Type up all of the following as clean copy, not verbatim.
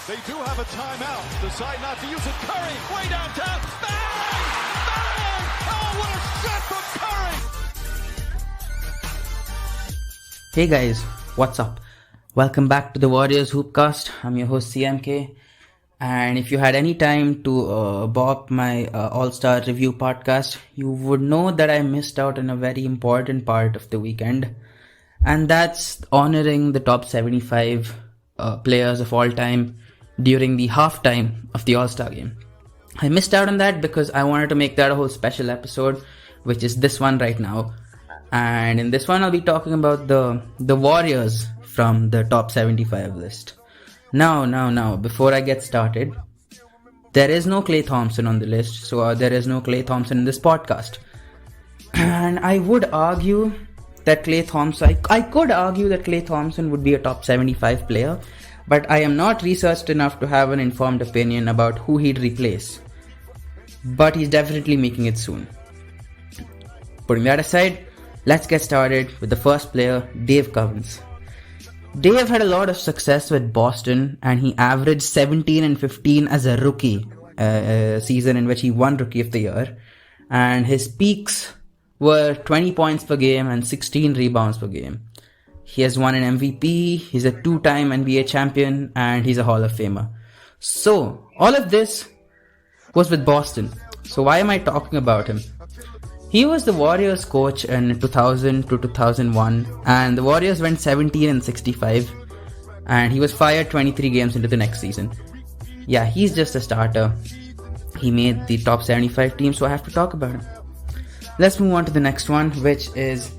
They do have a timeout. Decide not to use it. Curry, way downtown. Bang! Bang! Oh, what a shot from Curry! Hey guys, what's up? Welcome back to the Warriors Hoopcast. I'm your host CMK. And if you had any time to bop my All-Star Review podcast, you would know that I missed out on a very important part of the weekend. And that's honoring the top 75 players of all time during the halftime of the All-Star game. I missed out on that because I wanted to make that a whole special episode, which is this one right now. And in this one, I'll be talking about the Warriors from the top 75 list. Now, before I get started, there is no Klay Thompson on the list, so there is no Klay Thompson in this podcast. And I would argue that Klay Thompson, I could argue that Klay Thompson would be a top 75 player, but I am not researched enough to have an informed opinion about who he'd replace. But he's definitely making it soon. Putting that aside, let's get started with the first player, Dave Covens. Dave had a lot of success with Boston, and he averaged 17 and 15 as a rookie, a season in which he won Rookie of the Year. And his peaks were 20 points per game and 16 rebounds per game. He has won an MVP, he's a two-time NBA champion, and he's a Hall of Famer. So, all of this was with Boston. So why am I talking about him? He was the Warriors coach in 2000 to 2001, and the Warriors went 17 and 65, and he was fired 23 games into the next season. Yeah, he's just a starter. He made the top 75 team, so I have to talk about him. Let's move on to the next one, which is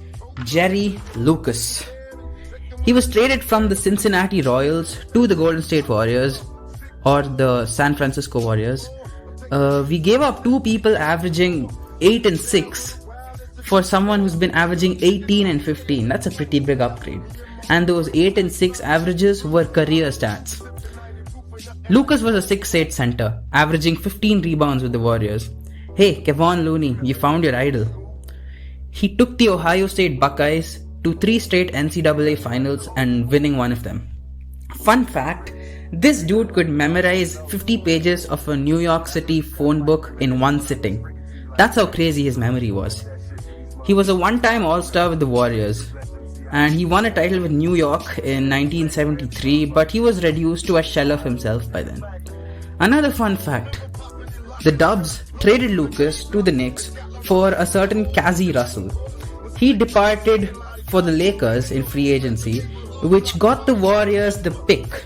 Jerry Lucas. He was traded from the Cincinnati Royals to the Golden State Warriors, or the San Francisco Warriors. We gave up two people averaging 8 and 6 for someone who's been averaging 18 and 15. That's a pretty big upgrade. And those 8 and 6 averages were career stats. Lucas was a 6'8 center, averaging 15 rebounds with the Warriors. Hey, Kevon Looney, you found your idol. He took the Ohio State Buckeyes to 3 straight NCAA finals and winning one of them. Fun fact, this dude could memorize 50 pages of a New York City phone book in one sitting. That's how crazy his memory was. He was a one-time All-Star with the Warriors, and he won a title with New York in 1973, but he was reduced to a shell of himself by then. Another fun fact, the Dubs traded Lucas to the Knicks for a certain Cazzie Russell. He departed for the Lakers in free agency, which got the Warriors the pick,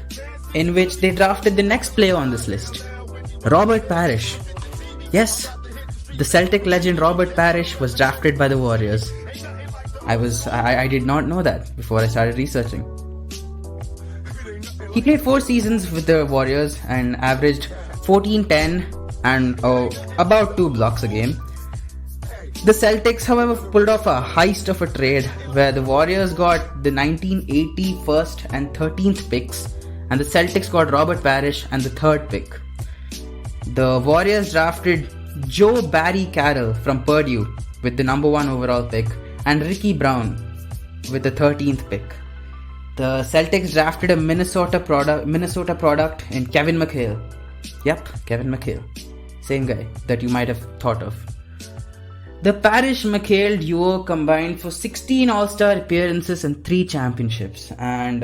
in which they drafted the next player on this list, Robert Parrish. Yes, the Celtic legend Robert Parrish was drafted by the Warriors. I did not know that before I started researching. He played 4 seasons with the Warriors and averaged 14-10 and about 2 blocks a game. The Celtics, however, pulled off a heist of a trade where the Warriors got the 1980 first and 13th picks, and the Celtics got Robert Parrish and the 3rd pick. The Warriors drafted Joe Barry Carroll from Purdue with the number 1 overall pick, and Ricky Brown with the 13th pick. The Celtics drafted a Minnesota product in Kevin McHale. Yep, Kevin McHale. Same guy that you might have thought of. The Parrish-McHale duo combined for 16 All-Star appearances and 3 championships. And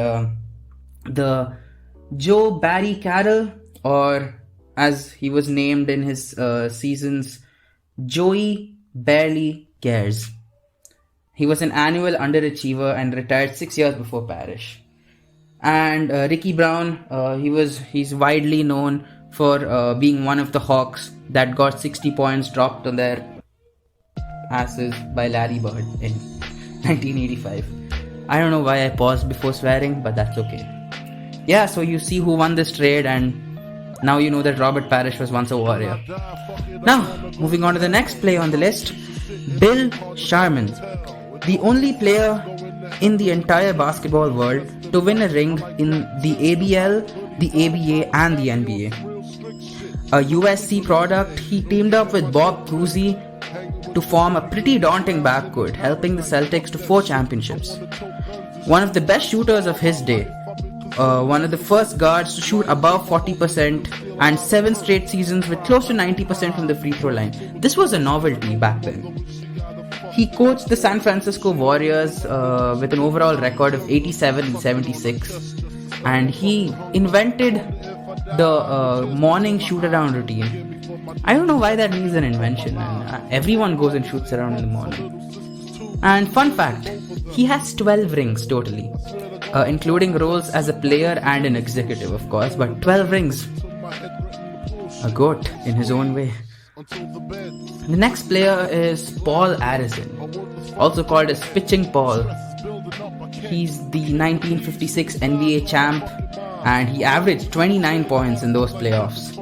the Joe Barry Carroll, or as he was named in his seasons, Joey Barely Cares. He was an annual underachiever and retired 6 years before Parrish. And Ricky Brown, he's widely known for being one of the Hawks that got 60 points dropped on their asses by Larry Bird in 1985. I don't know why I paused before swearing, but that's okay. Yeah, so you see who won this trade, and now you know that Robert Parrish was once a Warrior. Now, moving on to the next player on the list, Bill Sharman, the only player in the entire basketball world to win a ring in the ABL, the ABA, and the NBA. A USC product, he teamed up with Bob Cousy to form a pretty daunting backcourt, helping the Celtics to 4 championships. One of the best shooters of his day, one of the first guards to shoot above 40% and 7 straight seasons with close to 90% from the free throw line. This was a novelty back then. He coached the San Francisco Warriors with an overall record of 87 and 76, and he invented the morning shoot-around routine. I don't know why that needs an invention, and everyone goes and shoots around in the morning. And fun fact, he has 12 rings totally, including roles as a player and an executive, of course, but 12 rings. A goat in his own way. The next player is Paul Arizin, also called as Pitching Paul. He's the 1956 NBA champ, and he averaged 29 points in those playoffs.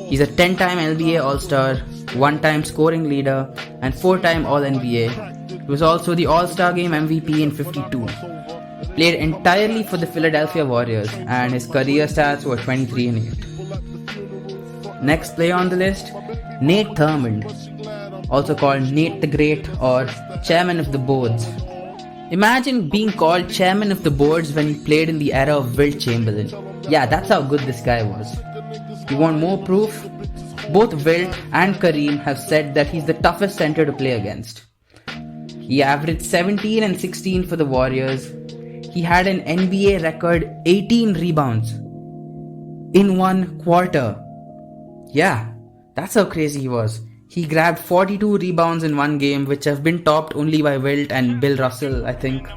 He's a 10-time NBA All-Star, 1-time scoring leader, and 4-time All-NBA. He was also the All-Star Game MVP in 52. Played entirely for the Philadelphia Warriors, and his career stats were 23 and 8. Next player on the list, Nate Thurmond, also called Nate the Great or Chairman of the Boards. Imagine being called Chairman of the Boards when he played in the era of Wilt Chamberlain. Yeah, that's how good this guy was. You want more proof? Both Wilt and Kareem have said that he's the toughest center to play against. He averaged 17 and 16 for the Warriors. He had an NBA record 18 rebounds in one quarter. Yeah, that's how crazy he was. He grabbed 42 rebounds in one game, which have been topped only by Wilt and Bill Russell, I think.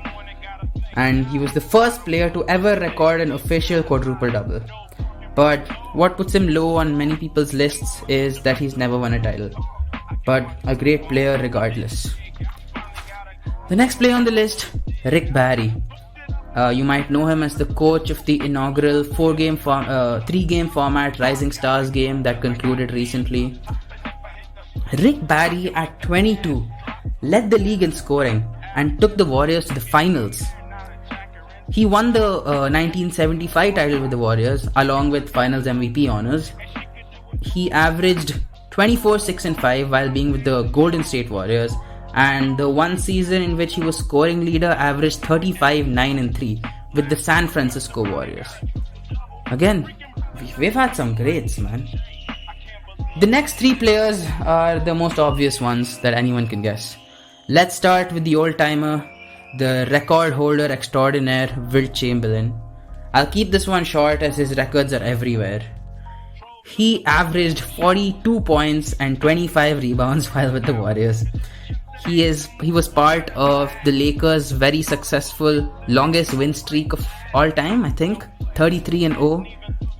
And he was the first player to ever record an official quadruple-double. But what puts him low on many people's lists is that he's never won a title. But a great player regardless. The next player on the list, Rick Barry. You might know him as the coach of the inaugural 3-game format Rising Stars game that concluded recently. Rick Barry at 22 led the league in scoring and took the Warriors to the finals. He won the 1975 title with the Warriors along with finals MVP honors. He averaged 24, 6 and 5 while being with the Golden State Warriors, and the one season in which he was scoring leader averaged 35, 9 and 3 with the San Francisco Warriors. Again, we've had some greats, man. The next 3 players are the most obvious ones that anyone can guess. Let's start with the old-timer, the record holder extraordinaire, Wilt Chamberlain. I'll keep this one short as his records are everywhere. He averaged 42 points and 25 rebounds while with the Warriors. He was part of the Lakers' very successful longest win streak of all time, I think, 33-0,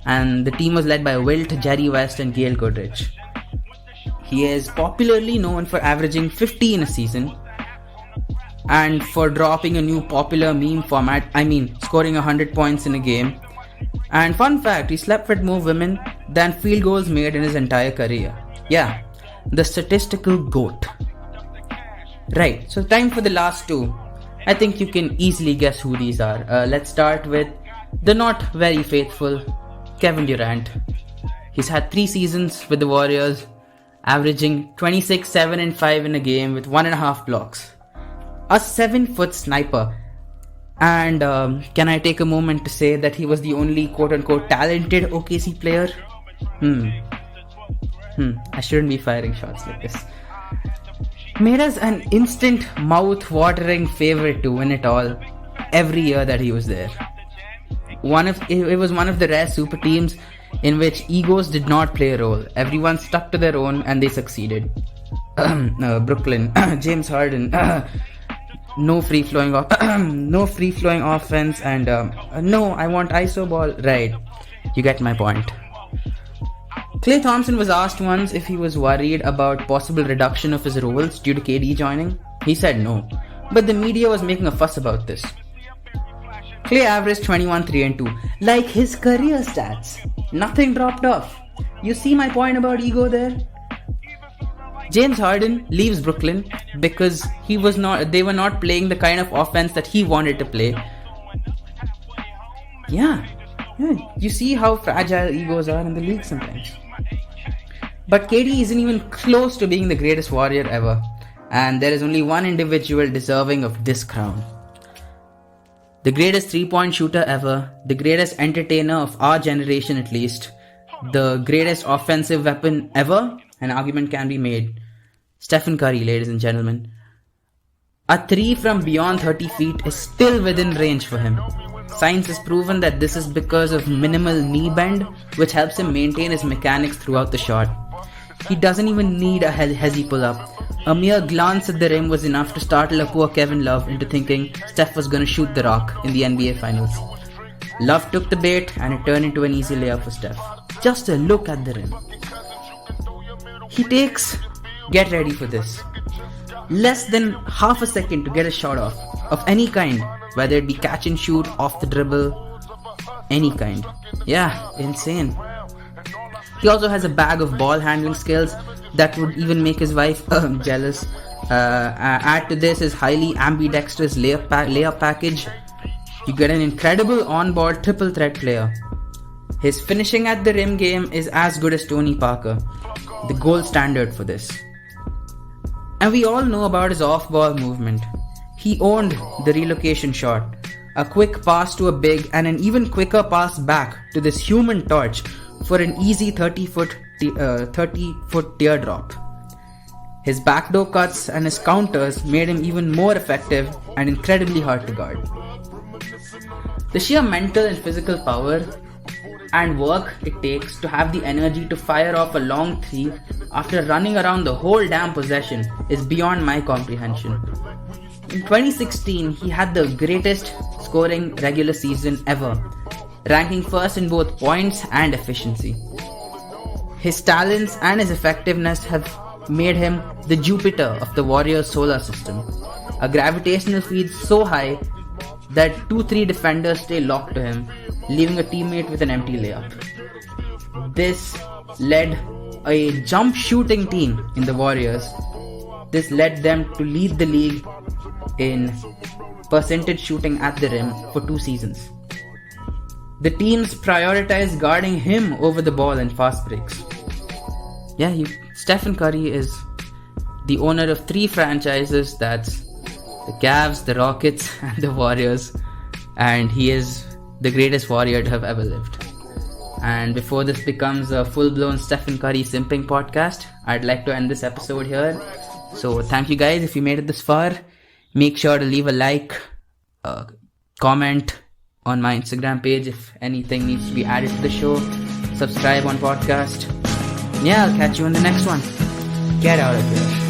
and the team was led by Wilt, Jerry West and Gail Goodrich. He is popularly known for averaging 50 in a season and for dropping a new popular meme format, scoring 100 points in a game. And fun fact, he slept with more women than field goals made in his entire career. Yeah, the statistical GOAT. Right, so time for the last 2. I think you can easily guess who these are. Let's start with the not very faithful Kevin Durant. He's had 3 seasons with the Warriors, averaging 26, 7 and 5 in a game with 1.5 blocks. A 7-foot sniper. And can I take a moment to say that he was the only quote-unquote talented OKC player? I shouldn't be firing shots like this. Made us an instant mouth-watering favorite to win it all every year that he was there. It was one of the rare super teams in which egos did not play a role. Everyone stuck to their own and they succeeded. Brooklyn, James Harden, no free-flowing offense, and no, I want iso ball. Right, you get my point. Klay Thompson was asked once if he was worried about possible reduction of his roles due to KD joining. He said no, but the media was making a fuss about this. Klay averaged 21, 3 and 2, like his career stats. Nothing dropped off. You see my point about ego there? James Harden leaves Brooklyn because they were not playing the kind of offense that he wanted to play. Yeah, you see how fragile egos are in the league sometimes. But KD isn't even close to being the greatest Warrior ever, and there is only one individual deserving of this crown. The greatest three-point shooter ever, the greatest entertainer of our generation at least, the greatest offensive weapon ever, an argument can be made. Stephen Curry, ladies and gentlemen. A three from beyond 30 feet is still within range for him. Science has proven that this is because of minimal knee bend, which helps him maintain his mechanics throughout the shot. He doesn't even need a hezzy pull-up. A mere glance at the rim was enough to startle a poor Kevin Love into thinking Steph was gonna shoot the rock in the NBA Finals. Love took the bait and it turned into an easy layup for Steph. Just a look at the rim. He takes, get ready for this, less than half a second to get a shot off, of any kind, whether it be catch and shoot, off the dribble, any kind. Yeah, insane. He also has a bag of ball handling skills that would even make his wife jealous. Add to this his highly ambidextrous layup package. You get an incredible on-ball triple threat player. His finishing at the rim game is as good as Tony Parker, the gold standard for this. And we all know about his off-ball movement. He owned the relocation shot, a quick pass to a big and an even quicker pass back to this human torch for an easy 30-foot teardrop. His backdoor cuts and his counters made him even more effective and incredibly hard to guard. The sheer mental and physical power and work it takes to have the energy to fire off a long three after running around the whole damn possession is beyond my comprehension. In 2016, he had the greatest scoring regular season ever, ranking first in both points and efficiency. His talents and his effectiveness have made him the Jupiter of the Warriors solar system, a gravitational field so high that 2-3 defenders stay locked to him, leaving a teammate with an empty layup. This led a jump shooting team in the Warriors. This led them to lead the league in percentage shooting at the rim for 2 seasons. The teams prioritized guarding him over the ball in fast breaks. Yeah, Stephen Curry is the owner of 3 franchises, that's the Cavs, the Rockets and the Warriors, and he is the greatest Warrior to have ever lived. And before this becomes a full-blown Stephen Curry simping podcast, I'd like to end this episode here. So thank you guys if you made it this far. Make sure to leave a like, comment on my Instagram page if anything needs to be added to the show. Subscribe on podcast. Yeah, I'll catch you on the next one. Get out of here.